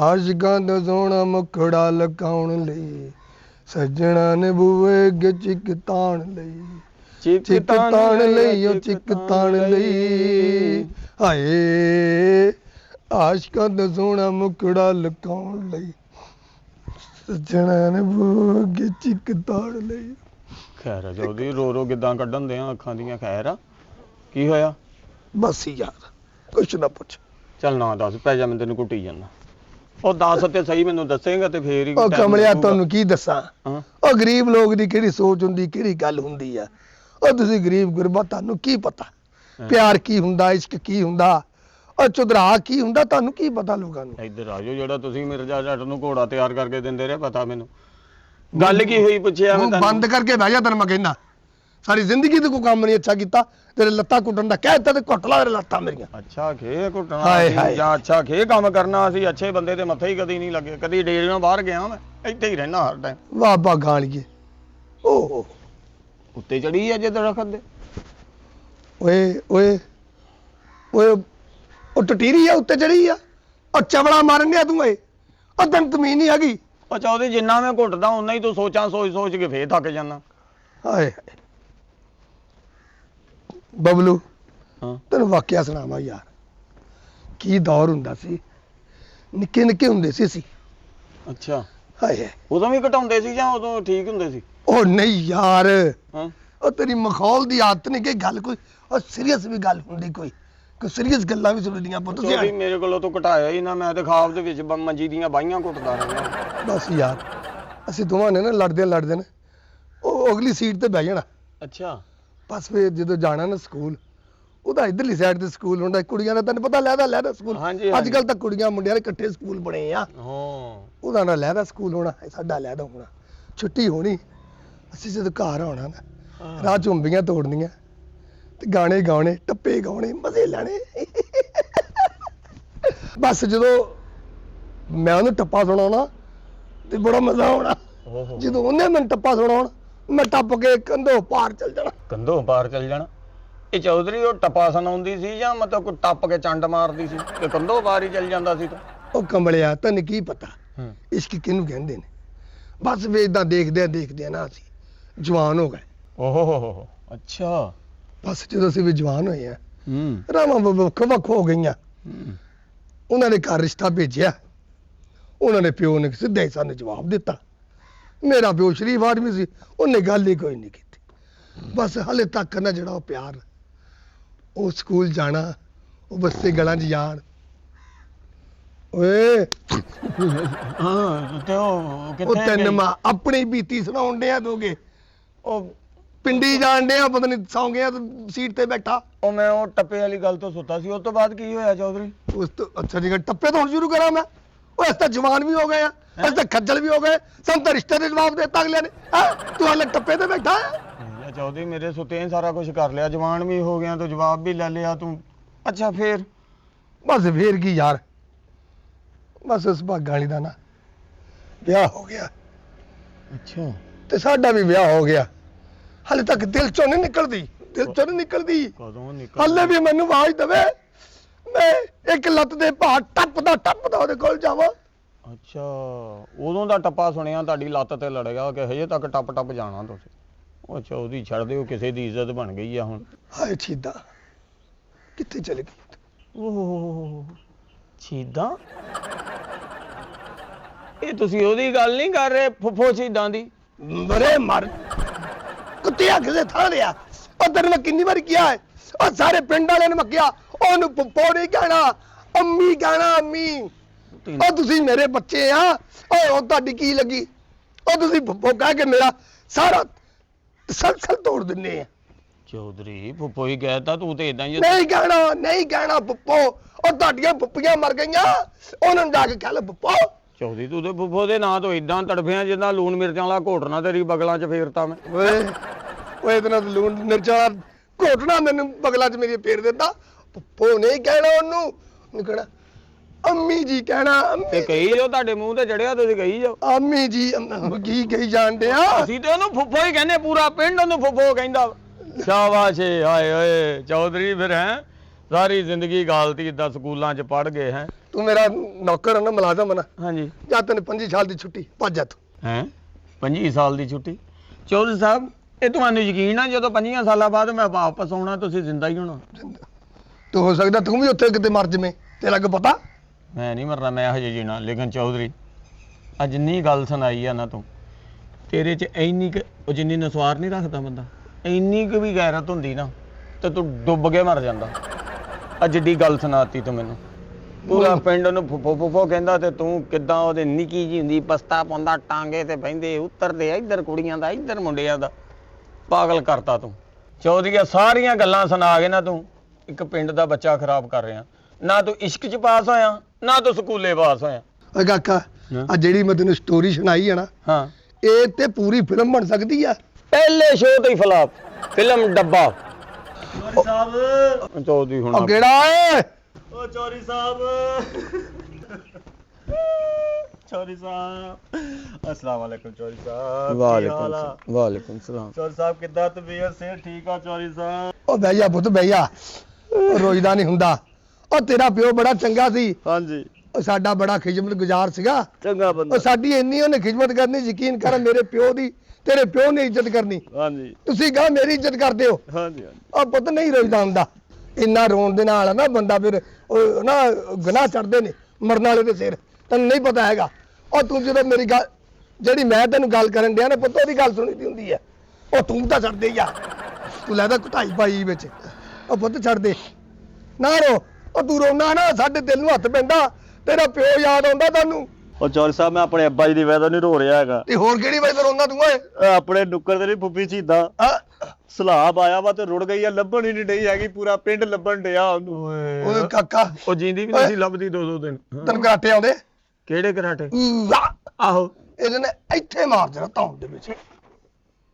ਆਸ਼ਿਕਾਂ ਦਾ ਸੋਹਣਾ ਮੁਖੜਾ ਲਕਾਉਣ ਲਈ ਸੱਜਣਾ ਨੇ ਬੂਏ ਅੱਗੇ ਚਿੱਕ ਤਾਣ ਲਈ ਚਿੱਕ ਤਾਣ ਲਈ ਉਹ ਚਿੱਕ ਤਾਣ ਲਈ ਹਾਏ ਆਸ਼ਿਕਾਂ ਦਾ ਸੋਹਣਾ ਮੁਖੜਾ ਲਕਾਉਣ ਲਈ ਸੱਜਣਾ ਨੇ ਬੂਏ ਅੱਗੇ ਚਿੱਕ ਤਾਣ ਲਈ। ਖੈਰ ਆ ਉਹਦੀ ਰੋ ਰੋ ਕਿੱਦਾਂ ਕੱਢਣ ਦੇ ਅੱਖਾਂ ਦੀਆਂ? ਖੈਰ ਆ, ਕੀ ਹੋਇਆ? ਬਸ ਯਾਰ ਕੁਛ ਨਾ ਪੁੱਛ। ਚੱਲ ਨਾ ਦੱਸ, ਪੈ ਜਾ, ਮੈਂ ਤੈਨੂੰ ਕੁੱਟੀ ਜਾਂਦਾ। ਉਹ ਦੱਸ ਤੇ ਸਹੀ, ਮੈਨੂੰ ਦੱਸੇਂਗਾ ਤੇ ਫੇਰ ਹੀ। ਉਹ ਕਮਲਿਆ ਤੁਹਾਨੂੰ ਕੀ ਦੱਸਾਂ, ਹਾਂ ਉਹ ਗਰੀਬ ਲੋਕ ਦੀ ਕਿਹੜੀ ਸੋਚ ਹੁੰਦੀ, ਕਿਹੜੀ ਗੱਲ ਹੁੰਦੀ ਆ। ਉਹ ਤੁਸੀਂ ਗਰੀਬ ਗੁਰਬਾ, ਤੁਹਾਨੂੰ ਕੀ ਪਤਾ ਪਿਆਰ ਕੀ ਹੁੰਦਾ, ਇਸ਼ਕ ਕੀ ਹੁੰਦਾ, ਉਹ ਚੁਦਰਾ ਕੀ ਹੁੰਦਾ, ਤੁਹਾਨੂੰ ਕੀ ਪਤਾ ਲੋਕਾਂ ਨੂੰ। ਇੱਧਰ ਆ ਜਾਓ, ਜਿਹੜਾ ਤੁਸੀਂ ਮਿਰਜ਼ਾ ਜੱਟ ਨੂੰ ਘੋੜਾ ਤਿਆਰ ਕਰਕੇ ਦਿੰਦੇ ਰਹੇ, ਪਤਾ ਮੈਨੂੰ। ਗੱਲ ਕੀ ਹੋਈ ਪੁੱਛਿਆ ਮੈਂ ਤੈਨੂੰ। ਬੰਦ ਕਰਕੇ ਬਹਿ ਜਾ, ਤੈਨੂੰ ਮੈਂ ਕਹਿੰਦਾ ਸਾਰੀ ਜ਼ਿੰਦਗੀ ਤੇ ਕੋਈ ਕੰਮ ਨਹੀਂ ਅੱਛਾ ਕੀਤਾ, ਤੇਰੇ ਲੱਤਾਂ ਕੁੱਟਣ ਦਾ ਕਹਿ ਦਿੱਤਾ ਤੇ ਕੁੱਟ ਲਾ ਤੇਰੇ ਲੱਤਾਂ ਮੇਰੀਆਂ। ਅੱਛਾ ਖੇ ਕੁੱਟਣਾ ਜਾਂ ਅੱਛਾ ਖੇ ਕੰਮ ਕਰਨਾ ਸੀ? ਅੱਛੇ ਬੰਦੇ ਦੇ ਮੱਥੇ ਹੀ ਕਦੀ ਨਹੀਂ ਲੱਗੇ, ਕਦੀ ਡੇਰਿਆਂ ਬਾਹਰ ਗਿਆ ਮੈਂ, ਇੱਥੇ ਹੀ ਰਹਿਣਾ ਹਰ ਟਾਈਮ। ਵਾਹ ਵਾਹ ਗਾਲੀਏ, ਓਹ ਉੱਤੇ ਚੜੀ ਆ ਜੇ ਦਰਖਤ ਦੇ। ਓਏ ਓਏ ਓਏ ਉਹ ਟਟੀਰੀ ਆ, ਉੱਤੇ ਚੜੀ ਆ, ਉਹ ਚਵਲਾ ਮਾਰਨ ਡਿਆ ਤੂੰ। ਉਹ ਤੈਨੂੰ ਤਮੀਜ਼ ਨਹੀਂ ਹੈਗੀ। ਅੱਛਾ ਉਹਦੇ ਜਿੰਨਾ ਮੈਂ ਘੁੱਟਦਾ ਉਨਾ ਹੀ ਤੂੰ ਸੋਚਾਂ ਸੋਚ ਸੋਚ ਕੇ ਫੇਰ ਥੱਕ ਜਾਂਦਾ। ਹਾਏ ਬਬਲੂ, ਹਾਂ ਤੈਨੂੰ ਵਾਕਿਆ ਸੁਣਾਵਾਂ ਯਾਰ, ਕੀ ਦੌਰ ਹੁੰਦਾ ਸੀ, ਨਿੱਕੇ ਨਿੱਕੇ ਹੁੰਦੇ ਸੀ ਅਸੀਂ। ਅੱਛਾ ਹਾਏ ਉਦੋਂ ਵੀ ਘਟਾਉਂਦੇ ਸੀ ਜਾਂ ਉਦੋਂ ਠੀਕ ਹੁੰਦੇ ਸੀ? ਉਹ ਨਹੀਂ ਯਾਰ, ਹਾਂ ਉਹ ਤੇਰੀ ਮਖੌਲ ਦੀ ਆਦਤ ਨਹੀਂ ਕਿ ਗੱਲ ਕੋਈ ਉਹ ਸੀਰੀਅਸ ਵੀ ਗੱਲ ਹੁੰਦੀ, ਕੋਈ ਸੀਰੀਅਸ ਗੱਲਾਂ ਵੀ ਸੁਣਦੀਆਂ ਪੁੱਤ। ਚੋਰੀ ਮੇਰੇ ਕੋਲੋਂ ਤੂੰ ਘਟਾਇਆ ਹੀ ਨਾ, ਮੈਂ ਤੇ ਖਾਬ ਦੇ ਵਿੱਚ ਮੰਜੀ ਦੀਆਂ ਬਾਹੀਆਂ ਘੁੱਟਦਾ ਰਹਿੰਦਾ। ਬਸ ਯਾਰ ਅਸੀਂ ਦੋਵਾਂ ਨੇ ਨਾ ਲੜਦੇ ਨੇ ਉਹ ਅਗਲੀ ਸੀਟ ਤੇ ਬਹਿ ਜਾਣਾ। ਅੱਛਾ ਬਸ ਫਿਰ ਜਦੋਂ ਜਾਣਾ ਨਾ ਸਕੂਲ, ਉਹਦਾ ਇਧਰਲੀ ਸਾਈਡ ਤੇ ਸਕੂਲ ਹੁੰਦਾ, ਕੁੜੀਆਂ ਦਾ ਤੈਨੂੰ ਪਤਾ ਲਹਿਦਾ ਸਕੂਲ, ਅੱਜ ਕੱਲ ਤਾਂ ਕੁੜੀਆਂ ਮੁੰਡਿਆਂ ਦੇ ਇਕੱਠੇ ਸਕੂਲ ਬਣੇ ਆ। ਉਹਦਾ ਨਾ ਲਹਿਦਾ ਸਕੂਲ ਹੋਣਾ, ਸਾਡਾ ਲਹਿਦਾ ਹੋਣਾ। ਛੁੱਟੀ ਹੋਣੀ, ਅਸੀਂ ਜਦੋਂ ਘਰ ਆਉਣਾ ਨਾ, ਰਾਹ ਝੁੰਬੀਆਂ ਤੋੜਨੀਆਂ ਤੇ ਗਾਣੇ ਗਾਉਣੇ, ਟੱਪੇ ਗਾਉਣੇ, ਮਜ਼ੇ ਲੈਣੇ। ਬਸ ਜਦੋਂ ਮੈਂ ਉਹਨੂੰ ਟੱਪਾ ਸੁਣਾਉਣਾ ਤੇ ਬੜਾ ਮਜ਼ਾ ਆਉਣਾ। ਜਦੋਂ ਉਹਨੇ ਮੈਨੂੰ ਟੱਪਾ ਸੁਣਾਉਣਾ, ਮੈਂ ਟੱਪ ਕੇ ਕੰਧੋਂ ਪਾਰ ਚੱਲ ਜਾਣਾ। ਕੰਧੋਂ ਪਾਰ ਚੱਲ ਜਾਣਾ? ਇਹ ਚੌਧਰੀ ਉਹ ਟੱਪਾ ਸੁਣਾਉਂਦੀ ਸੀ ਜਾਂ ਮਤਲਬ ਕੋਈ ਟੱਪ ਕੇ ਚੰਡ ਮਾਰਦੀ ਸੀ ਤੇ ਕੰਧੋਂ ਪਾਰ ਹੀ ਚੱਲ ਜਾਂਦਾ ਸੀ? ਉਹ ਕੰਬਲਿਆ, ਤੈਨੂੰ ਕੀ ਪਤਾ ਇਸ਼ਕ ਕਿਹਨੂੰ ਕਹਿੰਦੇ ਨੇ। ਬਸ ਵੇ ਇਦਾਂ ਦੇਖਦੇ ਨਾ ਅਸੀਂ ਜਵਾਨ ਹੋ ਗਏ। ਓਹੋ ਅੱਛਾ। ਬਸ ਜਦੋਂ ਅਸੀਂ ਵੀ ਜਵਾਨ ਹੋਏ ਆ, ਰਾਵਾਂ ਵੱਖ ਹੋ ਗਈਆਂ। ਉਹਨਾਂ ਨੇ ਘਰ ਰਿਸ਼ਤਾ ਭੇਜਿਆ, ਉਹਨਾਂ ਨੇ ਪਿਓ ਨੇ ਸਿੱਧਾ ਹੀ ਸਾਨੂੰ ਜਵਾਬ ਦਿੱਤਾ। ਮੇਰਾ ਪਿਓ ਸ਼ਰੀਫ ਆਦਮੀ ਸੀ, ਉਹਨੇ ਗੱਲ ਹੀ ਕੋਈ ਨਹੀਂ ਕੀਤੀ। ਬਸ ਹਾਲੇ ਤੱਕ ਨਾ ਜਿਹੜਾ ਉਹ ਪਿਆਰ, ਉਹ ਸਕੂਲ ਜਾਣਾ, ਉਹ ਬੱਸੇ ਗਲਾਂ 'ਚ ਜਾਣ। ਓਏ ਹਾਂ ਤੇ ਉਹ ਤੈਨੂੰ ਮੈਂ ਆਪਣੀ ਬੀਤੀ ਸੁਣਾਉਣ ਡਿਆ ਦੋਗੇ। ਉਹ ਪਿੰਡੀ ਜਾਣ ਡਿਆ, ਪਤਾ ਨਹੀਂ ਸੌਂ ਗਿਆ ਸੀਟ ਤੇ ਬੈਠਾ। ਉਹ ਮੈਂ ਉਹ ਟੱਪੇ ਵਾਲੀ ਗੱਲ ਤੋਂ ਸੁੱਤਾ ਸੀ, ਉਸ ਤੋਂ ਬਾਅਦ ਕੀ ਹੋਇਆ ਚੌਧਰੀ? ਉਸ ਤੋਂ ਅੱਛਾ ਜੀ, ਟੱਪੇ ਤੋਂ ਹੁਣ ਸ਼ੁਰੂ ਕਰਾਂ ਮੈਂ? ਉਹ ਇਸ ਤਾਂ ਜਵਾਨ ਵੀ ਹੋ ਗਏ ਆ, ਇਸ ਤਾਂ ਖੱਜਲ ਵੀ ਹੋ ਗਏ, ਸਾਨੂੰ ਤਾਂ ਰਿਸ਼ਤੇ ਦੇ ਜਵਾਬ ਦੇ ਦਿੱਤਾ ਅਗਲਿਆਂ ਨੇ। ਤੂੰ ਹਾਲੇ ਟੱਪੇ ਤੇ ਬੈਠਾ ਹੈ। ਚੌਧਰੀ ਮੇਰੇ ਸੁੱਤੇ ਸਾਰਾ ਕੁਝ ਕਰ ਲਿਆ, ਜਵਾਨ ਵੀ ਹੋ ਗਿਆ, ਤੂੰ ਜਵਾਬ ਵੀ ਲੈ ਲਿਆ ਤੂੰ। ਅੱਛਾ ਫੇਰ? ਬਸ ਫੇਰ ਕੀ ਯਾਰ, ਬਸ ਉਸ ਭਾਗਾਂ ਵਾਲੀ ਦਾ ਨਾ ਵਿਆਹ ਹੋ ਗਿਆ। ਅੱਛਾ ਤੇ ਸਾਡਾ ਵੀ ਵਿਆਹ ਹੋ ਗਿਆ। ਹਾਲੇ ਤੱਕ ਦਿਲ ਚੋਂ ਨਹੀਂ ਨਿਕਲਦੀ, ਕਦੋਂ ਹਾਲੇ ਵੀ ਮੈਨੂੰ ਆਵਾਜ਼ ਦਵੇ, ਮੈਂ ਇੱਕ ਲੱਤ ਦੇ ਭਾਰ ਟੱਪਦਾ ਉਹਦੇ ਕੋਲ ਜਾਵਾਂ। ਅੱਛਾ ਉਦੋਂ ਦਾ ਟੱਪਾ ਸੁਣਿਆ ਤੁਹਾਡੀ ਲੱਤ ਤੇ ਲੜੇਗਾ ਕਿ ਹਜੇ ਤੱਕ ਟੱਪ ਜਾਣਾ ਤੁਸੀਂ? ਅੱਛਾ ਉਹਦੀ ਛੱਡ ਦਿਓ, ਕਿਸੇ ਦੀ ਇੱਜ਼ਤ ਬਣ ਗਈ ਆ ਹੁਣ। ਹਾਏ ਛੀਦਾ ਕਿੱਥੇ ਚਲੇ ਗਈ? ਓਹ ਛੀਦਾ? ਇਹ ਤੁਸੀਂ ਉਹਦੀ ਗੱਲ ਨਹੀਂ ਕਰ ਰਹੇ, ਫੁੱਫੋ ਛੀਦਾਂ ਦੀ? ਮਰੇ ਮਰ ਕੁੱਤਿਆ ਕਿਸੇ ਥਾਂ ਦੇ ਆ। ਉਹ ਤੈਨੂੰ ਮੈਂ ਕਿੰਨੀ ਵਾਰੀ ਕਿਹਾ ਹੈ, ਉਹ ਸਾਰੇ ਪਿੰਡ ਵਾਲਿਆਂ ਨੇ ਮੈਂ ਕਿਹਾ ਉਹਨੂੰ ਫੁੱਫੋ ਨਹੀਂ ਕਹਿਣਾ, ਅੰਮੀ ਕਹਿਣਾ, ਅੰਮੀ। ਉਹ ਤੁਸੀਂ ਮੇਰੇ ਬੱਚੇ ਆ, ਉਹ ਤੁਹਾਡੀ ਕੀ ਲੱਗੀ? ਉਹ ਤੁਸੀਂ ਫੁੱਫੋ ਕਹਿ ਕੇ ਮੇਰਾ ਸਾਰਾ ਸਲਸਲ ਤੋੜ ਦਿੰਦੇ ਆ। ਚੌਧਰੀ ਫੁੱਫੋ ਹੀ ਕਹਿਤਾ, ਤੂੰ ਤੇ ਇਦਾਂ ਹੀ। ਨਹੀਂ ਕਹਿਣਾ ਫੁੱਫੋ, ਉਹ ਤੁਹਾਡੀਆਂ ਫੁੱਫੀਆਂ ਮਰ ਗਈਆਂ, ਉਹਨਾਂ ਨੂੰ ਜਾ ਕੇ ਕਹਿ ਲੈ ਫੁੱਫੋ। ਚੌਧਰੀ ਤੂੰ ਤੇ ਫੁੱਫੋ ਦੇ ਨਾਂ ਤੋਂ ਇਦਾਂ ਤੜਫਿਆ ਜਿੱਦਾਂ ਲੂਣ ਮਿਰਚਾਂ ਵਾਲਾ ਘੋਟਣਾ ਤੇਰੀ ਬਗਲਾਂ 'ਚ ਫੇਰਤਾ ਮੈਂ। ਓਏ ਇਹਦੇ ਨਾਲ ਲੂਣ ਮਿਰਚਾਂ ਵਾਲਾ ਘੋਟਣਾ ਮੈਨੂੰ ਬਗਲਾਂ 'ਚ ਮੇਰੀ ਫੇਰ ਦਿੰਦਾ। ਫੁੱਫੋ ਨਹੀਂ ਕਹਿਣਾ ਉਹਨੂੰ ਕਹਿਣਾ ਅੰਮੀ ਜੀ ਕਹਿਣਾ। ਤੇ ਕਹੀ ਜੋ, ਤੁਹਾਡੇ ਮੂੰਹ ਤੇ ਚੜਿਆ, ਤੁਸੀਂ ਕਹੀ ਜੋ ਅੰਮੀ ਜੀ। ਕੀ ਕਹੀ ਜਾਣਦੇ ਆ? ਅਸੀਂ ਤੇ ਉਹਨੂੰ ਫੁੱਫੋ ਹੀ ਕਹਿੰਦੇ, ਪੂਰਾ ਪਿੰਡ ਉਹਨੂੰ ਫੁੱਫੋ ਕਹਿੰਦਾ। ਸ਼ਾਬਾਸ਼ ਏ, ਹਾਏ ਓਏ ਚੌਧਰੀ ਫਿਰ ਹੈ ਸਾਰੀ ਜ਼ਿੰਦਗੀ ਗਾਲਤੀ ਇਦਾਂ ਸਕੂਲਾਂ 'ਚ ਪੜ੍ਹ ਗਏ ਹੈ। ਤੂੰ ਮੇਰਾ ਨੌਕਰ ਹੈ ਨਾ, ਮੁਲਾਜ਼ਮ ਹੈ ਨਾ, ਹਾਂਜੀ ਜਾਂ ਤੈਨੂੰ 25 ਸਾਲ ਦੀ ਛੁੱਟੀ, ਭੱਜ ਜਾ ਤੂੰ। ਹੈ 25 ਸਾਲ ਦੀ ਛੁੱਟੀ? ਚੌਧਰੀ ਸਾਹਿਬ ਇਹ ਤੁਹਾਨੂੰ ਯਕੀਨ ਆ ਜਦੋਂ 25 ਸਾਲਾਂ ਬਾਅਦ ਮੈਂ ਵਾਪਸ ਆਉਣਾ ਤੁਸੀਂ ਜ਼ਿੰਦਾ ਹੀ ਹੋਣਾ? ਤੂੰ ਹੋ ਸਕਦਾ ਤੂੰ ਵੀ ਉੱਥੇ ਕਿਤੇ ਮਰ ਜਵੇਂ, ਤੇਰਾ ਕੀ ਪਤਾ। ਮੈਂ ਨਹੀਂ ਮਰਨਾ, ਮੈਂ ਹਜੇ ਜੀਣਾ। ਲੇਕਿਨ ਚੌਧਰੀ ਆ ਜਿੰਨੀ ਗੱਲ ਸੁਣਾਈ ਆ ਨਾ ਤੂੰ, ਤੇਰੇ 'ਚ ਇੰਨੀ ਕੁ ਉਹ ਜਿੰਨੀ ਨਸਵਾਰ ਨਹੀਂ ਰੱਖਦਾ ਬੰਦਾ, ਇੰਨੀ ਕੁ ਵੀ ਗੈਰਤ ਹੁੰਦੀ ਨਾ ਤੇ ਤੂੰ ਡੁੱਬ ਕੇ ਮਰ ਜਾਂਦਾ। ਆ ਜਿੱਡੀ ਗੱਲ ਸੁਣਾਤੀ ਤੂੰ ਮੈਨੂੰ, ਪੂਰਾ ਪਿੰਡ ਨੂੰ ਫੁੱਫੋ ਫੁੱਫੋ ਕਹਿੰਦਾ ਤੇ ਤੂੰ ਕਿੱਦਾਂ ਉਹਦੇ ਨਿੱਕੀ ਜੀ ਹੁੰਦੀ ਪਸਤਾ ਪਾਉਂਦਾ, ਟਾਂਗੇ ਤੇ ਬਹਿੰਦੇ ਉਤਰਦੇ, ਇੱਧਰ ਕੁੜੀਆਂ ਦਾ ਇੱਧਰ ਮੁੰਡਿਆਂ ਦਾ। ਪਾਗਲ ਕਰਤਾ ਤੂੰ ਚੌਧਰੀਆ। ਸਾਰੀਆਂ ਗੱਲਾਂ ਸੁਣਾ ਕੇ ਨਾ ਤੂੰ ਇੱਕ ਪਿੰਡ ਦਾ ਬੱਚਾ ਖਰਾਬ ਕਰ ਰਿਹਾ। ਨਾ ਤੂੰ ਇਸ਼ਕ 'ਚ ਪਾਸ ਹੋਇਆ, ਨਾ ਤੂੰ ਸਕੂਲੇ ਪਾਸ ਹੋਇਆ। ਓਏ ਕਾਕਾ, ਆ ਜਿਹੜੀ ਮੈਂ ਤੈਨੂੰ ਸਟੋਰੀ ਸੁਣਾਈ ਹੈ ਨਾ, ਹਾਂ ਇਹ ਤੇ ਪੂਰੀ ਫਿਲਮ ਬਣ ਸਕਦੀ ਆ। ਪਹਿਲੇ ਸ਼ੋਅ ਤੇ ਹੀ ਫਲਾਪ, ਫਿਲਮ ਡੱਬਾ। ਚੌਧਰੀ ਸਾਹਿਬ, ਚੌਧਰੀ ਹੁਣ ਉਹ ਕਿਹੜਾ ਏ? ਓ ਚੌਧਰੀ ਸਾਹਿਬ, ਚੌਧਰੀ ਸਾਹਿਬ, अस्सलाम वालेकुम चौधरी साहब। ਵਾਲੇਕੁਮ ਸਲਾਮ। चौधरी साहब किद्दां तबीयत से ठीक आ चौधरी साहब? ਉਹ ਬਹਿ ਜਾ ਪੁੱਤ ਬਹਿ ਜਾ, ਉਹ ਰੋਈਦਾ ਨਹੀਂ ਹੁੰਦਾ। ਉਹ ਤੇਰਾ ਪਿਓ ਬੜਾ ਚੰਗਾ ਸੀ, हाँ जी, ਉਹ ਸਾਡਾ ਬੜਾ ਖਿਦਮਤਗੁਜ਼ਾਰ ਸੀਗਾ। चंगा ਉਹ बंदा। ਸਾਡੀ ਇੰਨੀ ਉਹਨੇ ਖਿਦਮਤ ਕਰਨੀ, ਯਕੀਨ ਕਰ ਮੇਰੇ ਪਿਓ ਦੀ, ਤੇਰੇ ਪਿਓ ਨੇ ਇੱਜ਼ਤ ਕਰਨੀ। हाँ जी, ਤੁਸੀਂ ਕਹਾਂ ਮੇਰੀ ਇੱਜ਼ਤ ਕਰਦੇ ਹੋ। हाँ जी, हाँ जी। ਉਹ ਪੁੱਤ ਨਹੀਂ ਰੋਈਦਾ ਹੁੰਦਾ। ਇੰਨਾ ਰੋਣ ਦੇ ਨਾਲ ਨਾ ਬੰਦਾ ਫਿਰ ਉਹ ਨਾ ਗੁਨਾਹ ਚੜਦੇ ਨੇ ਮਰਨ ਵਾਲੇ ਦੇ ਸਿਰ, ਤੈਨੂੰ ਨਹੀਂ ਪਤਾ ਹੈਗਾ। ਉਹ ਤੂੰ ਜਦੋਂ ਮੇਰੀ ਗੱਲ ਜਿਹੜੀ ਮੈਂ ਤੈਨੂੰ ਗੱਲ ਕਰਨ ਡਿਆ ਨਾ ਪੁੱਤ, ਉਹਦੀ ਗੱਲ ਸੁਣੀ ਦੀ ਹੁੰਦੀ ਹੈ। ਉਹ ਤੂੰ ਤਾਂ ਛੱਡ ਦੇ ਯਾਰ, ਤੂੰ ਲੈਦਾ ਘਟਾਈ ਪਾਈ ਵਿੱਚ। ਉਹ ਪੁੱਤ ਛੱਡ ਦੇ ਨਾ ਰੋ। ਉਹ ਤੂੰ ਰੋਣਾ ਨਾ ਸਾਡੇ ਦਿਲ ਨੂੰ ਹੱਥ ਪੈਂਦਾ, ਤੇਰਾ ਪਿਓ ਯਾਦ ਆਉਂਦਾ ਤੈਨੂੰ। ਉਹ ਚੌਧਰੀ ਸਾਹਿਬ ਮੈਂ ਆਪਣੇ ਅੱਬਾ ਜੀ ਦੀ ਵਜ੍ਹਾ ਤੋਂ ਨਹੀਂ ਰੋ ਰਿਹਾ ਹੈਗਾ। ਤੇ ਹੋਰ ਕਿਹੜੀ ਵਜ੍ਹਾ ਤੋਂ ਰੋਂਦਾ ਤੂੰ ਓਏ? ਇਹ ਆਪਣੇ ਨੁੱਕਰ ਦੇ ਨਹੀਂ ਫੁੱਫੀ ਚੀਦਾ ਸਲਾਬ ਆਇਆ ਵਾ ਤੇ ਰੁੜ ਗਈ ਆ, ਲੱਭਣ ਹੀ ਨਹੀਂ ਡਈ ਹੈਗੀ, ਪੂਰਾ ਪਿੰਡ ਲੱਭਣ ਡਿਆ ਉਹਨੂੰ। ਓਏ ਕਾਕਾ, ਉਹ ਜਿੰਦੀ ਵੀ ਨਹੀਂ ਸੀ ਲੱਭਦੀ 2-2 ਦਿਨ। ਤੈਨੂੰ ਕਰਾਟੇ ਆਉਂਦੇ? ਕਿਹੜੇ ਕਰਾਟੇ? ਆਹੋ, ਇਹਦੇ ਨੇ ਇੱਥੇ ਮਾਰ ਦੇਣਾ ਧੌਣ ਦੇ ਵਿੱਚ।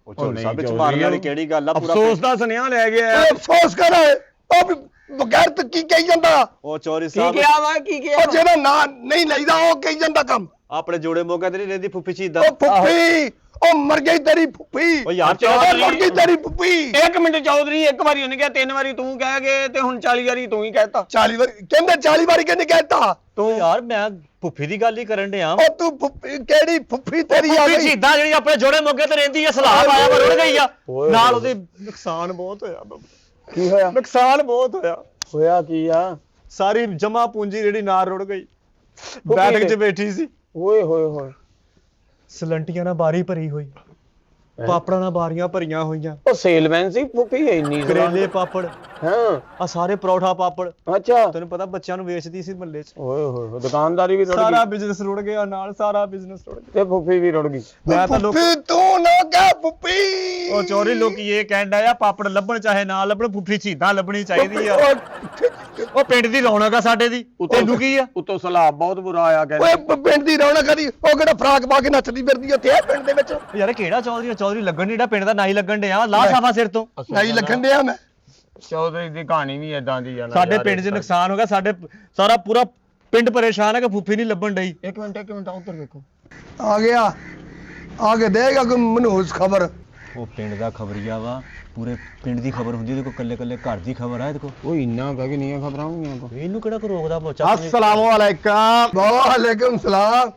ਉਹ ਚੌਧਰੀ ਸਾਹਿਬ ਵਿੱਚ ਮਾਰਨ ਵਾਲੀ ਕਿਹੜੀ ਗੱਲ ਆ? ਪੂਰਾ ਅਫਸੋਸ ਦਾ ਸੁਨੇਹਾ ਲੈ ਗਿਆ। ਓਏ ਅਫਸੋਸ ਕਰ ਓਏ। ਉਹ ਵੀ ਬਗੈਰ ਤੇ ਕੀ ਕਹੀ ਜਾਂਦਾ? ਉਹ ਚੌਧਰੀ ਕੀ ਸਾਹਿਬ ਕਿਹਾ ਵਾ ਕੀ ਕਿਹਾ? ਉਹ ਜਿਹੜਾ ਨਾਂ ਨਹੀਂ ਲਈਦਾ ਉਹ ਕਹੀ ਜਾਂਦਾ ਕੰਮ। ਆਪਣੇ ਜੋੜੇ ਮੋਗੇ ਤੇ ਨਹੀਂ ਰਹਿੰਦੀ ਫੁੱਫੀ ਚੀਦਾ। ਉਹ ਫੁੱਫੀ, ਉਹ ਮਰ ਗਈ ਤੇਰੀ ਫੁੱਫੀ। ਉਹ ਯਾਰ ਉਹ ਮਰ ਗਈ ਤੇਰੀ ਫੁੱਫੀ। ਇੱਕ ਮਿੰਟ ਚੌਧਰੀ, ਇੱਕ ਵਾਰੀ ਉਹਨੇ ਕਿਹਾ, 3 ਵਾਰੀ ਤੂੰ ਕਹਿ ਗਏ ਤੇ ਹੁਣ 40 ਵਾਰੀ ਤੂੰ ਹੀ ਕਹਿਤਾ। 40 ਵਾਰੀ ਕਹਿੰਦੇ, 40 ਵਾਰੀ ਕਹਿੰਦੇ ਕਹਿਤਾ। ਤੂੰ ਯਾਰ ਮੈਂ ਫੁੱਫੀ ਦੀ ਗੱਲ ਹੀ ਕਰਨ ਡਿਆ। ਉਹ ਤੂੰ ਫੁੱਫੀ ਕਿਹੜੀ ਫੁੱਫੀ ਤੇਰੀ ਆ ਫੁੱਫੀ ਗਈ? ਚੀਦਾ ਜਿਹੜੀ ਆਪਣੇ ਜੋੜੇ ਮੋਗੇ ਤੇ ਰਹਿੰਦੀ ਆ, ਸਲਾਬ ਆਇਆ ਵਾ ਰੁੜ ਗਈ ਆ। ਨਾਲ ਉਹਦੇ ਨੁਕਸਾਨ ਬਹੁਤ ਹੋਇਆ ਬਾਬਾ। ਕੀ ਹੋਇਆ? ਨੁਕਸਾਨ ਬਹੁਤ ਹੋਇਆ। ਹੋਇਆ ਕੀ ਆ? ਸਾਰੀ ਜਮਾ ਪੂੰਜੀ ਜਿਹੜੀ ਨਾਲ ਰੁੜ ਗਈ। ਬੈਠਕ 'ਚ ਬੈਠੀ ਸੀ, ਓਏ ਹੋਏ ਹੋਏ। ਸਲੰਟੀਆਂ ਨਾਲ ਬਾਰੀ ਭਰੀ ਹੋਈ, ਪਾਪੜਾਂ ਨਾਲ ਬਾਰੀਆਂ ਭਰੀਆਂ ਹੋਈਆਂ, ਉਹ ਸੇਲਮੈਨ ਸੀ ਫੁੱਫੀ ਇੰਨੀ ਕਰੇਲੇ ਪਾਪੜ, ਹਾਂ ਆ ਸਾਰੇ ਪਰੌਠਾ ਪਾਪੜ। ਅੱਛਾ। ਤੈਨੂੰ ਪਤਾ ਬੱਚਿਆਂ ਨੂੰ ਵੇਚਦੀ ਸੀ ਮਹੱਲੇ 'ਚ। ਓਏ ਹੋਏ, ਦੁਕਾਨਦਾਰੀ ਵੀ ਰੁੜ ਸਾਰਾ ਗਈ ਬਿਜ਼ਨਸ ਰੁੜ ਗਿਆ, ਨਾਲ ਸਾਰਾ ਬਿਜ਼ਨਸ ਰੁੜ ਗਿਆ। ਤੇ ਫੁੱਫੀ ਵੀ ਰੁੜ ਗਈ। ਮੈਂ ਤਾਂ ਲੋਕ ਫੁੱਫੀ ਤੂੰ ਨਾ ਕਹਿ ਫੁੱਫੀ। ਉਹ ਚੋਰੀ ਲੋਕੀ ਇਹ ਕਹਿਣ ਡਿਆ ਆ, ਪਾਪੜ ਲੱਭਣ ਚਾਹੇ ਨਾ ਲੱਭਣ, ਫੁੱਫੀ ਚੀਦਾਂ ਲੱਭਣੀ ਚਾਹੀਦੀ ਆ। ਉਹ ਪਿੰਡ ਦੀ ਰੌਣਕ ਆ ਸਾਡੇ ਦੀ, ਤੈਨੂੰ ਕੀ ਆ? ਉਤੋਂ ਸਲਾਬ ਬਹੁਤ ਬੁਰਾ ਆਇਆ ਕਹਿੰਦੇ। ਓਏ ਪਿੰਡ ਦੀ ਰੌਣਕ ਕਦੀ ਉਹ ਕਿਹੜਾ ਫਰਾਕ ਪਾ ਕੇ ਨੱਚਦੀ ਫਿਰਦੀ ਉੱਥੇ ਆ ਪਿੰਡ ਦੇ ਵਿੱਚ? ਯਾਰ ਕਿਹੜਾ ਚੌਧਰੀ? ਚੌਧਰੀ ਲੱਗਣ ਨੀ ਡਿਆ, ਪਿੰਡ ਦਾ ਨਾ ਹੀ ਲੱਗਣ ਡਿਆ। ਲਾ ਸਾਫਾ ਸਿਰ ਤੋਂ। ਨਹੀਂ ਲੱਗਣ ਡਿਆ ਮੈਂ। ਚੌਧਰੀ ਦੀ ਕਹਾਣੀ ਵੀ ਏਦਾਂ ਦੀ ਆ ਨਾ ਸਾਡੇ ਯਾਰ, ਪਿੰਡ 'ਚ ਇੱਕ ਨੁਕਸਾਨ ਹੋ ਗਿਆ, ਸਾਡੇ ਸਾਰਾ ਪੂਰਾ ਪਿੰਡ ਪਰੇਸ਼ਾਨ ਹੈ ਕਿ ਫੁੱਫੀ ਨਹੀਂ ਲੱਭਣ ਡਈ। ਇੱਕ ਮਿੰਟ ਉੱਧਰ ਵੇਖੋ। ਆ ਗਿਆ, ਆ ਕੇ ਦੇਗਾ ਕੋਈ ਮਨਹੂਸ ਖਬਰ। ਉਹ ਪਿੰਡ ਦਾ ਖਬਰੀਆ ਵਾ, ਪੂਰੇ ਪਿੰਡ ਦੀ ਖਬਰ ਹੁੰਦੀ, ਇਹਦੇ ਕੋਲ ਕੱਲੇ ਕੱਲੇ ਘਰ ਦੀ ਖਬਰ ਆ ਇਹਦੇ ਕੋਲ। ਉਹ ਇੰਨਾ ਕਹਿ ਕੇ ਨਹੀਂ ਖਬਰਾਂ ਹੋਈਆਂ ਕੋ। ਇਹਨੂੰ ਕਿਹੜਾ ਕੋ ਰੋਕਦਾ ਪੋਚਾ? अस्सलाम वालेकुम। ਵਾਲੇਕੁਮ ਸਲਾਮ।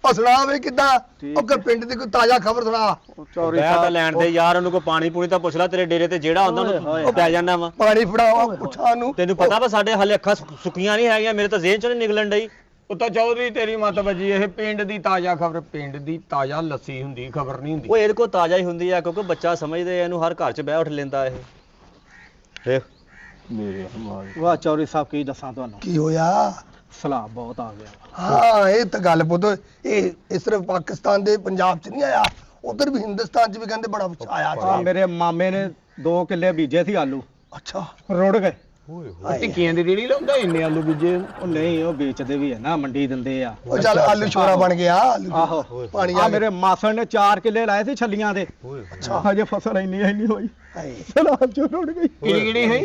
ਉਹ ਸੁਣਾ ਵੀ ਕਿੱਦਾਂ? ਉਹ ਕਿ ਪਿੰਡ ਦੀ ਕੋਈ ਤਾਜ਼ਾ ਖਬਰ ਸੁਣਾ। ਚੌਧਰੀ ਸਾਹਿਬ ਲੈਣ ਦੇ ਯਾਰ, ਉਹਨੂੰ ਕੋਈ ਪਾਣੀ ਪੂਣੀ ਤਾਂ ਪੁੱਛ ਲੈ, ਤੇਰੇ ਡੇਰੇ ਤੇ ਜਿਹੜਾ ਹੁੰਦਾ ਉਹਨੂੰ ਪੈ ਜਾਂਦਾ ਵਾ। ਪਾਣੀ ਫੜਾਓ ਪੁੱਛਾਂ ਨੂੰ। ਤੈਨੂੰ ਪਤਾ ਵਾ ਸਾਡੇ ਹਾਲੇ ਅੱਖਾਂ ਸੁੱਕੀਆਂ ਨਹੀਂ ਹੈਗੀਆਂ, ਮੇਰੇ ਤਾਂ ਜ਼ੇਨ 'ਚੋਂ ਨਹੀਂ ਨਿਕਲਣ ਡਈ। ਉਹ ਤਾਂ ਚੌਧਰੀ ਤੇਰੀ ਮੱਤ ਵੱਜੀ। ਇਹ ਪਿੰਡ ਦੀ ਤਾਜ਼ਾ ਖਬਰ, ਪਿੰਡ ਦੀ ਤਾਜ਼ਾ ਲੱਸੀ ਹੁੰਦੀ, ਖਬਰ ਨਹੀਂ ਹੁੰਦੀ। ਉਹ ਇਹਦੇ ਕੋਲ ਤਾਜ਼ਾ ਹੀ ਹੁੰਦੀ ਆ, ਕਿਉਂਕਿ ਬੱਚਾ ਸਮਝਦੇ ਆ, ਇਹਨੂੰ ਹਰ ਘਰ 'ਚ ਬਹਿ ਉੱਠ ਲੈਂਦਾ ਇਹ। ਦੇਖ ਮੇਰੇ ਵਾਹ ਚੌਧਰੀ ਸਾਹਿਬ ਕੀ ਦੱਸਾਂ ਤੁਹਾਨੂੰ, ਕੀ ਹੋਇਆ? ਸਲਾਬ ਬਹੁਤ ਆ ਗਿਆ। ਹਾਂ ਇਹ ਤਾਂ ਗੱਲ ਪੁੱਤ, ਇਹ ਸਿਰਫ ਪਾਕਿਸਤਾਨ ਦੇ ਪੰਜਾਬ 'ਚ ਨਹੀਂ ਆਇਆ, ਉਧਰ ਵੀ ਹਿੰਦੁਸਤਾਨ 'ਚ ਵੀ ਕਹਿੰਦੇ ਬੜਾ ਆਇਆ ਆ ਮੇਰੇ ਮਾਮੇ ਨੇ 2 ਕਿੱਲੇ ਬੀਜੇ ਸੀ ਆਲੂ, ਅੱਛਾ। ਰੁੜ ਗਏ। ਟਿੱਕੀਆਂ ਦੀ ਰੇੜੀ ਲਾਉਂਦਾ, ਇੰਨੇ ਆਲੂ ਬੀਜੇ। ਉਹ ਨਹੀਂ, ਉਹ ਵੇਚਦੇ ਵੀ ਹੈ ਨਾ, ਮੰਡੀ ਦਿੰਦੇ ਆ। ਉਹ ਚੱਲ ਆਲੂ ਛੋਰਾ ਬਣ ਗਿਆ। ਆਲੂ ਆਹੋ ਪਾਣੀ ਆ ਮੇਰੇ ਮਾਸੜ ਨੇ 4 ਕਿੱਲੇ ਲਾਏ ਸੀ ਛੱਲੀਆਂ ਦੇ। ਅੱਛਾ। ਹਜੇ ਫਸਲ ਇੰਨੀ ਹੋਈ, ਹਾਏ ਸਲਾਬ 'ਚ ਰੁੜ ਗਈ। ਕਿਹੜੀ ਹੈ?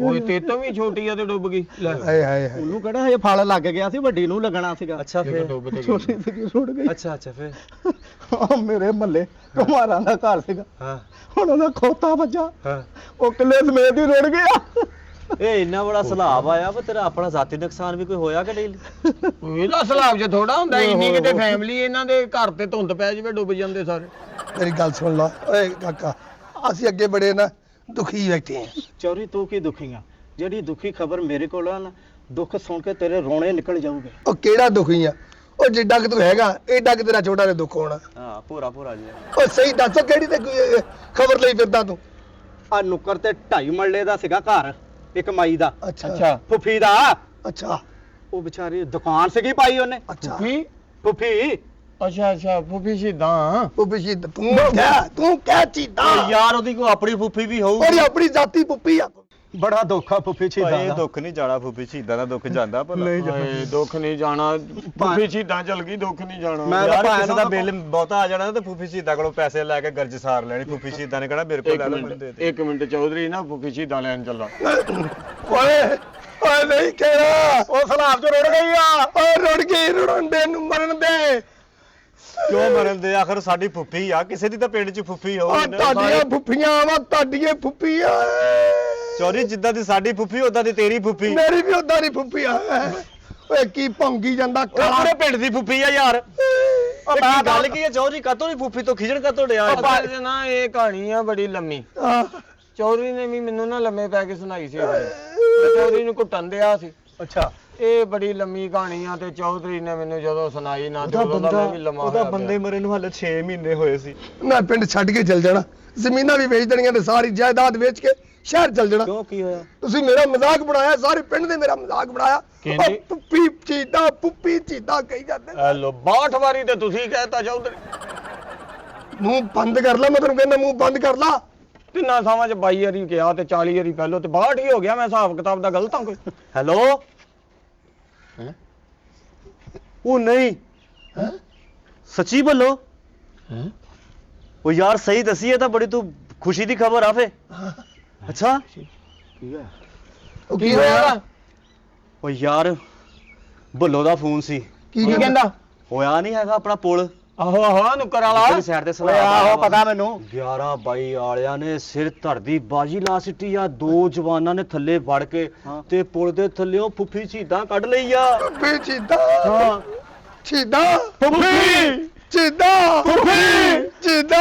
ਓਏ ਤੇ ਤੋਂ ਵੀ ਛੋਟੀ ਆ ਤੇ ਡੁੱਬ ਗਈ। ਲੈ ਹਾਏ ਹਾਏ ਹਾਏ। ਉਹਨੂੰ ਕਿਹੜਾ ਹਜੇ ਫਲ ਲੱਗ ਗਿਆ ਸੀ, ਵੱਡੀ ਨੂੰ ਲੱਗਣਾ ਸੀਗਾ। ਅੱਛਾ ਇੱਕ ਡੁੱਬ ਤੇ ਗਈ। ਛੋਟੀ ਸੀ ਰੁੜ ਗਈ। ਅੱਛਾ ਫਿਰ ਆ ਮੇਰੇ ਮਹੱਲੇ ਕੁਮਾਰਾਂ ਦਾ ਘਰ ਸੀਗਾ, ਹਾਂ ਹੁਣ ਉਹਦਾ ਖੋਤਾ ਵੱਜਾ, ਹਾਂ। ਉਹ ਕਿੱਲੇ ਸਮੇਤ ਹੀ ਰੁੜ ਗਿਆ। ਇਹ ਇੰਨਾ ਬੜਾ ਸਲਾਬ ਆਇਆ ਵਾ ਤੇਰਾ ਆਪਣਾ ਜ਼ਾਤੀ ਨੁਕਸਾਨ ਵੀ ਕੋਈ ਹੋਇਆ ਕਿ ਨਹੀਂ? ਇਹਦਾ ਸਲਾਬ 'ਚ ਥੋੜਾ ਹੁੰਦਾ ਇੰਨੀ ਕਿਤੇ ਫੈਮਿਲੀ ਇਹਨਾਂ ਦੇ ਘਰ ਤੇ ਧੁੰਦ ਪੈ ਜਾਵੇ ਡੁੱਬ ਜਾਂਦੇ ਸਾਰੇ। ਮੇਰੀ ਗੱਲ ਸੁਣ ਲਾ ਓਏ ਕਾਕਾ, ਅਸੀਂ ਅੱਗੇ ਬੜੇ ਨਾ ਦੁਖੀ ਬੈਠੇ ਆ। ਚੌਰੀ ਤੂੰ ਕੀ ਦੁਖੀ ਆ? ਜਿਹੜੀ ਦੁਖੀ ਖਬਰ ਮੇਰੇ ਕੋਲ ਆ ਨਾ, ਦੁੱਖ ਸੁਣ ਕੇ ਤੇਰੇ ਰੋਣੇ ਨਿਕਲ ਜਾਊਗੇ। ਉਹ ਕਿਹੜਾ ਦੁਖੀ ਆ? ਉਹ ਜਿੱਡਾ ਕਿ ਤੂੰ ਹੈਗਾ ਏਡਾ ਕਿ ਤੇਰਾ ਛੋਟਾ ਜਿਹਾ ਦੁੱਖ ਹੋਣਾ। ਹਾਂ ਭੋਰਾ ਜੀ। ਉਹ ਸਹੀ ਦੱਸ ਕਿਹੜੀ ਤੇ ਖਬਰ ਲਈ ਫਿਰਦਾ ਤੂੰ? ਆ ਨੁੱਕਰ ਤੇ 2.5 ਮਰਲੇ ਦਾ ਸੀਗਾ ਘਰ, ਇੱਕ ਮਾਈ ਦਾ, ਅੱਛਾ ਫੁੱਫੀ ਦਾ। ਅੱਛਾ ਉਹ ਵਿਚਾਰੀ ਦੁਕਾਨ ਸੀਗੀ ਪਾਈ ਉਹਨੇ। ਅੱਛਾ ਫੁੱਫੀ ਅੱਛਾ ਫੁੱਫੀ ਸ਼ਹੀਦਾਂ। ਪੁੱਪੀ ਸੀ ਤੂੰ ਕਹਿ ਚੀਤਾ ਯਾਰ ਉਹਦੀ ਕੋਈ ਆਪਣੀ ਫੁੱਫੀ ਵੀ ਹੋਊ। ਉਹਦੀ ਆਪਣੀ ਜਾਤੀ ਪੁੱਪੀ ਆ। ਬੜਾ ਦੁੱਖ ਆ ਫੁੱਫੀ ਸ਼ਹੀਦਾਂ ਇਹ ਦਾ। ਦੁੱਖ ਨਹੀਂ ਜਾਣਾ ਫੁੱਫੀ ਸ਼ਹੀਦਾਂ ਦਾ ਦੁੱਖ ਜਾਂਦਾ ਭਲਾ। ਹਾਏ ਦੁੱਖ ਨਹੀਂ ਜਾਣਾ, ਫੁੱਫੀ ਸ਼ਹੀਦਾਂ ਚਲ ਗਈ, ਦੁੱਖ ਨਹੀਂ ਜਾਣਾ। ਮੈਂ ਯਾਰ ਤਾਂ ਕਿਸੇ ਦਾ ਭਾਵੇਂ ਬਿੱਲ ਬਹੁਤਾ ਆ ਜਾਣਾ ਤੇ ਫੁੱਫੀ ਸ਼ਹੀਦਾਂ ਕੋਲੋਂ ਪੈਸੇ ਲੈ ਕੇ ਗਰਜ ਸਾਰ ਲੈਣੀ। ਫੁੱਫੀ ਸ਼ਹੀਦਾਂ ਨੇ ਕਹਿਣਾ ਮੇਰੇ ਕੋਲ ਲੈ ਲਓ ਮੈਨੂੰ ਦੇ ਦੇ। ਇੱਕ ਮਿੰਟ ਚੌਧਰੀ ਨਾ ਫੁੱਫੀ ਸ਼ਹੀਦਾਂ ਲੈਣ ਚੱਲਾ। ਓਏ ਓਏ ਨਹੀਂ ਕਹਿਣਾ, ਉਹ ਸਲਾਬ ਚ ਰੁੜ ਗਈ ਆ। ਓਏ ਰੁੜ ਗਈ, ਰੁੜਨ ਨੂੰ ਮਰਨ ਦੇ। ਕਿਉਂ ਮਰਨ ਦੇ? ਆਖਰ ਸਾਡੀ ਫੁੱਫੀ ਆ, ਕਿਸੇ ਦੀ ਤਾਂ ਪਿੰਡ 'ਚ ਫੁੱਫੀ ਹੋਊ। ਆ ਤੁਹਾਡੀਆਂ ਫੁੱਫੀਆਂ ਵਾ, ਤੁਹਾਡੀਆਂ ਫੁੱਫੀਆਂ। ਚੌਰੀ ਜਿੱਦਾਂ ਦੀ ਸਾਡੀ ਫੁੱਫੀ ਉਦਾਂ ਦੀ ਤੇਰੀ ਫੁੱਫੀ। ਮੇਰੀ ਵੀ ਉਦਾਂ ਦੀ ਫੁੱਫੀ ਆ। ਓਏ ਕੀ ਭੌਂਕੀ ਜਾਂਦਾ ਉਹ ਪੂਰੇ ਪਿੰਡ ਦੀ ਫੁੱਫੀ ਆ ਯਾਰ। ਉਹ ਮੈਂ ਗੱਲ ਕੀ ਹੈ ਚੌਧਰੀ ਕਾਤੋਂ ਨਹੀਂ ਫੁੱਫੀ ਤੋਂ ਖਿਜਣ ਕਾਤੋਂ ਡਿਆ? ਅਸਲ 'ਚ ਨਾ ਇਹ ਕਹਾਣੀ ਆ ਬੜੀ ਲੰਮੀ। ਆਹ, ਚੌਧਰੀ ਨੇ ਵੀ ਮੈਨੂੰ ਨਾ ਲੰਮੇ ਪੈ ਕੇ ਸੁਣਾਈ ਸੀ ਇਹ ਬੜੀ। ਤੇ ਚੌਧਰੀ ਨੂੰ ਘੁੱਟਣ ਦਿਆ ਸੀ। ਅੱਛਾ, ਇਹ ਬੜੀ ਲੰਮੀ ਕਹਾਣੀ ਆ ਤੇ ਚੌਧਰੀ ਨੇ ਮੈਨੂੰ ਜਦੋਂ ਸੁਣਾਈ ਨਾ ਤੇ ਉਦੋਂ ਦਾ ਮੈਂ ਵੀ ਲੰਮਾ ਉਹਦਾ ਹੋਇਆ ਬੰਦੇ ਮਰੇ ਨੂੰ ਹਾਲੇ 6 ਮਹੀਨੇ ਹੋਏ ਸੀ। ਮੈਂ ਪਿੰਡ ਛੱਡ ਕੇ ਚਲ ਜਾਣਾ, ਜ਼ਮੀਨਾਂ ਵੀ ਵੇਚ ਦੇਣੀਆਂ ਤੇ ਸਾਰੀ ਜਾਇਦਾਦ ਵੇਚ ਕੇ ਸ਼ਹਿਰ ਚਲ ਜਾਣਾ। ਕਿਉਂ ਕੀ ਹੋਇਆ? ਤੁਸੀਂ ਮੇਰਾ ਮਜ਼ਾਕ ਬਣਾਇਆ, ਸਾਰੇ ਪਿੰਡ ਨੇ ਮੇਰਾ ਮਜ਼ਾਕ ਬਣਾਇਆ। ਕਹਿੰਦੇ? ਉਹ ਪੁੱਪੀ ਚੀਤਾ, ਪੁੱਪੀ ਚੀਤਾ ਕਹੀ ਜਾਂਦੇ। ਹੈਲੋ 62 ਵਾਰੀ ਤੇ ਤੁਸੀਂ ਕਹਿਤਾ ਚੌਧਰੀ। ਮੂੰਹ ਬੰਦ ਕਰ ਲੈ, ਮੈਂ ਤੈਨੂੰ ਕਹਿੰਦਾ ਮੂੰਹ ਬੰਦ ਕਰ ਲਾ। ਤਿੰਨਾਂ ਥਾਵਾਂ 'ਚ 22 ਵਾਰੀ ਕਿਹਾ ਤੇ 40 ਵਾਰੀ ਪਹਿਲੋਂ ਤੇ 62 ਹੀ ਹੋ ਗਿਆ। ਮੈਂ ਹਿਸਾਬ ਕਿਤਾਬ ਦਾ ਗਲਤ ਹਾਂ ਕੋਈ? ਹੈਲੋ ਹੈਂ? ਉਹ ਨਹੀਂ ਸੱਚੀ ਬੋਲੋ। ਉਹ ਯਾਰ ਸਹੀ ਦਸੀ ਹੈ ਤਾਂ ਬੜੀ ਤੂੰ ਖੁਸ਼ੀ ਦੀ ਖਬਰ ਆ ਫੇ। ਅੱਛਾ ਉਹ ਕੀ ਹੋਇਆ? ਉਹ ਯਾਰ ਭੁੱਲੋ ਦਾ ਫੋਨ ਸੀ। ਕੀ ਕੀ ਕਹਿੰਦਾ? ਹੋਇਆ ਨਹੀਂ ਹੈਗਾ ਆਪਣਾ ਪੁਲ ਆਹੋ ਆਹੋ ਨੁੱਕਰ ਵਾਲਾ। ਸਾਈਡ ਤੇ ਓਏ ਸਲਾਹ ਆਹੋ ਪਤਾ ਮੈਨੂੰ। 11 22 ਵਾਲਿਆਂ ਨੇ ਸਿਰ ਧਰਦੀ ਬਾਜੀ ਲਾ ਸਿੱਟੀ ਆ। 2 ਜਵਾਨਾਂ ਨੇ ਥੱਲੇ ਵੜ ਕੇ ਤੇ ਪੁਲ ਦੇ ਥੱਲੇੋਂ ਫੁੱਫੀ ਸ਼ਹੀਦਾਂ ਕੱਢ ਲਈ ਆ। ਪੁੱਪੀ ਚੀਤਾ, ਹਾਂ ਚੀਤਾ, ਪੁੱਪੀ ਚੀਤਾ, ਪੁੱਪੀ ਚੀਤਾ,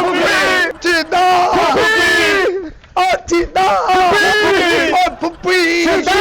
ਪੁੱਪੀ ਚੀਤਾ, ਪੁੱਪੀ ਆ ਚੀਤਾ, ਪੁੱਪੀ ਚੀਤਾ।